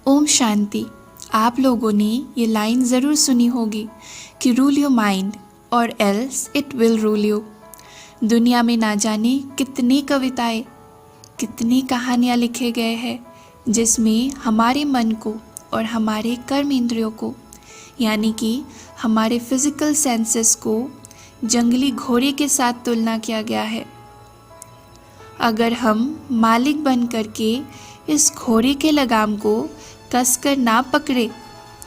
ओम शांति। आप लोगों ने ये लाइन ज़रूर सुनी होगी कि रूल योर माइंड और else it will rule you. दुनिया में ना जाने कितनी कविताएं, कितनी कहानियाँ लिखे गए हैं जिसमें हमारे मन को और हमारे कर्म इंद्रियों को यानी कि हमारे फिजिकल सेंसेस को जंगली घोड़े के साथ तुलना किया गया है। अगर हम मालिक बन करके इस घोड़े के लगाम को कसकर ना पकड़े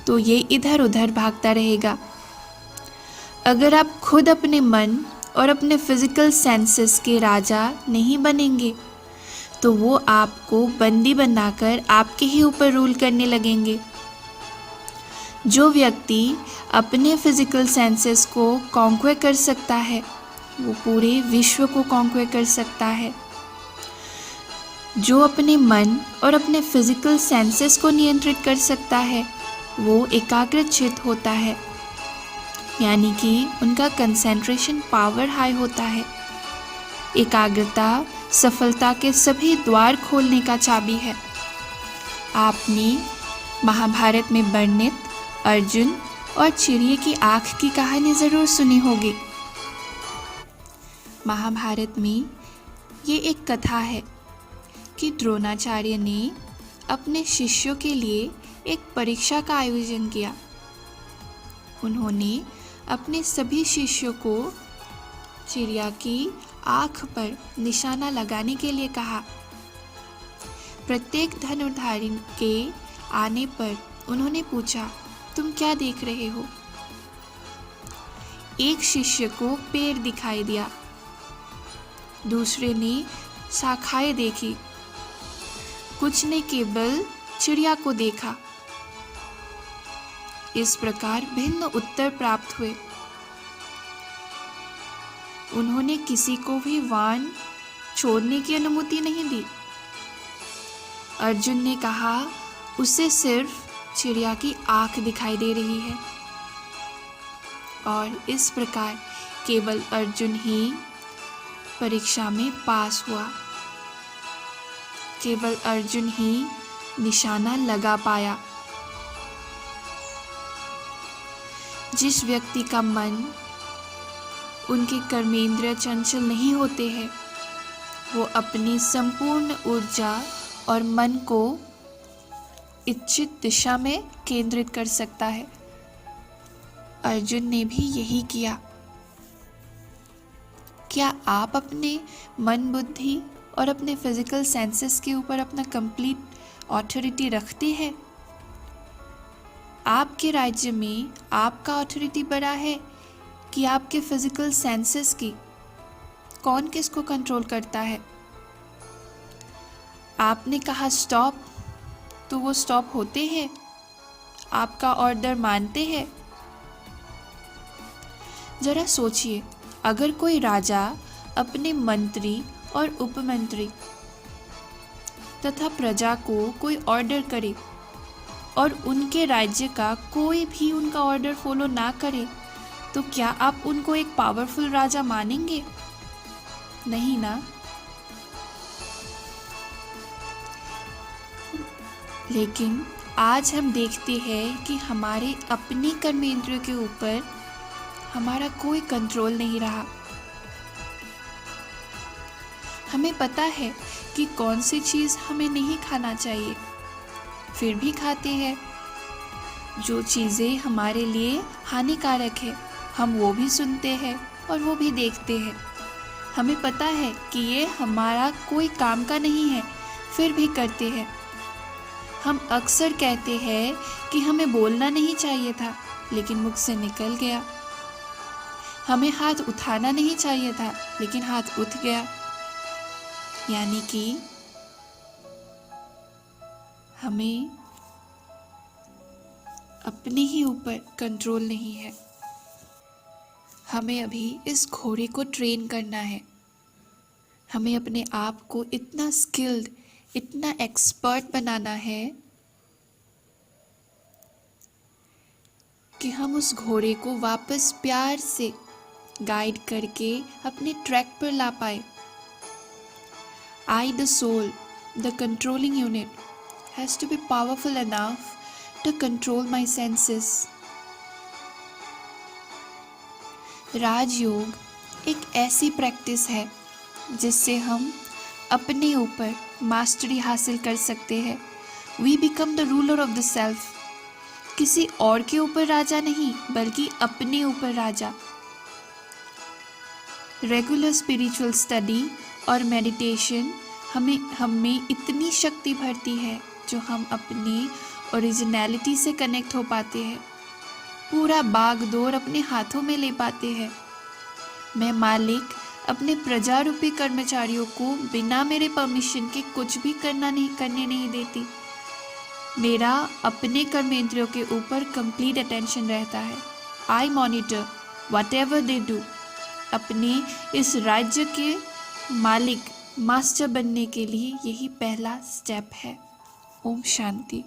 तो ये इधर उधर भागता रहेगा। अगर आप खुद अपने मन और अपने फिजिकल सेंसेस के राजा नहीं बनेंगे तो वो आपको बंदी बनाकर आपके ही ऊपर रूल करने लगेंगे। जो व्यक्ति अपने फिजिकल सेंसेस को कॉन्क्वेर कर सकता है वो पूरे विश्व को कॉन्क्वेर कर सकता है। जो अपने मन और अपने फिजिकल सेंसेस को नियंत्रित कर सकता है वो एकाग्रचित्त होता है, यानी कि उनका कंसंट्रेशन पावर हाई होता है। एकाग्रता सफलता के सभी द्वार खोलने का चाबी है। आपने महाभारत में वर्णित अर्जुन और चिड़िए की आँख की कहानी ज़रूर सुनी होगी। महाभारत में ये एक कथा है कि द्रोणाचार्य ने अपने शिष्यों के लिए एक परीक्षा का आयोजन किया। उन्होंने अपने सभी शिष्यों को चिड़िया की आँख पर निशाना लगाने के लिए कहा। प्रत्येक धनुर्धारी के आने पर उन्होंने पूछा, तुम क्या देख रहे हो? एक शिष्य को पेड़ दिखाई दिया, दूसरे ने शाखाएं देखी, कुछ ने केवल चिड़िया को देखा। इस प्रकार भिन्न उत्तर प्राप्त हुए। उन्होंने किसी को भी वाण छोड़ने की अनुमति नहीं दी। अर्जुन ने कहा उसे सिर्फ चिड़िया की आंख दिखाई दे रही है और इस प्रकार केवल अर्जुन ही परीक्षा में पास हुआ। केवल अर्जुन ही निशाना लगा पाया। जिस व्यक्ति का मन, उनके कर्मेंद्रिय चंचल नहीं होते हैं, वो अपनी संपूर्ण ऊर्जा और मन को इच्छित दिशा में केंद्रित कर सकता है। अर्जुन ने भी यही किया। क्या आप अपने मन, बुद्धि और अपने फिजिकल सेंसेस के ऊपर अपना कंप्लीट ऑथोरिटी रखते हैं? आपके राज्य में आपका ऑथोरिटी बड़ा है कि आपके फिजिकल सेंसेस की? कौन किसको कंट्रोल करता है? आपने कहा स्टॉप तो वो स्टॉप होते हैं? आपका ऑर्डर मानते हैं? जरा सोचिए, अगर कोई राजा अपने मंत्री और उपमंत्री तथा प्रजा को कोई ऑर्डर करे और उनके राज्य का कोई भी उनका ऑर्डर फॉलो ना करे तो क्या आप उनको एक पावरफुल राजा मानेंगे? नहीं ना। लेकिन आज हम देखते हैं कि हमारे अपने कर्मेंद्रियों के ऊपर हमारा कोई कंट्रोल नहीं रहा। हमें पता है कि कौन सी चीज़ हमें नहीं खाना चाहिए, फिर भी खाते हैं। जो चीज़ें हमारे लिए हानिकारक है हम वो भी सुनते हैं और वो भी देखते हैं। हमें पता है कि ये हमारा कोई काम का नहीं है, फिर भी करते हैं। हम अक्सर कहते हैं कि हमें बोलना नहीं चाहिए था, लेकिन मुख से निकल गया। हमें हाथ उठाना नहीं चाहिए था, लेकिन हाथ उठ गया। यानी कि हमें अपने ही ऊपर कंट्रोल नहीं है। हमें अभी इस घोड़े को ट्रेन करना है। हमें अपने आप को इतना स्किल्ड, इतना एक्सपर्ट बनाना है कि हम उस घोड़े को वापस प्यार से गाइड करके अपने ट्रैक पर ला पाए। I, the soul, the controlling unit, has to be powerful enough to control my senses. राजयोग एक ऐसी प्रैक्टिस है जिससे हम अपने ऊपर मास्टरी हासिल कर सकते हैं. We become the ruler of the self. किसी और के ऊपर राजा नहीं, बल्कि अपने ऊपर राजा. रेगुलर स्पिरिचुअल स्टडी और मेडिटेशन हमें इतनी शक्ति भरती है जो हम अपनी ओरिजिनलिटी से कनेक्ट हो पाते हैं. पूरा बागडोर अपने हाथों में ले पाते हैं. मैं मालिक अपने प्रजा रूपी कर्मचारियों को बिना मेरे परमिशन के कुछ भी करने नहीं देती. मेरा अपने कर्मेंद्रियों के ऊपर कंप्लीट अटेंशन रहता है. आई monitor what ever they do. अपने इस राज्य के मालिक मास्टर बनने के लिए यही पहला स्टेप है. ओम शांति.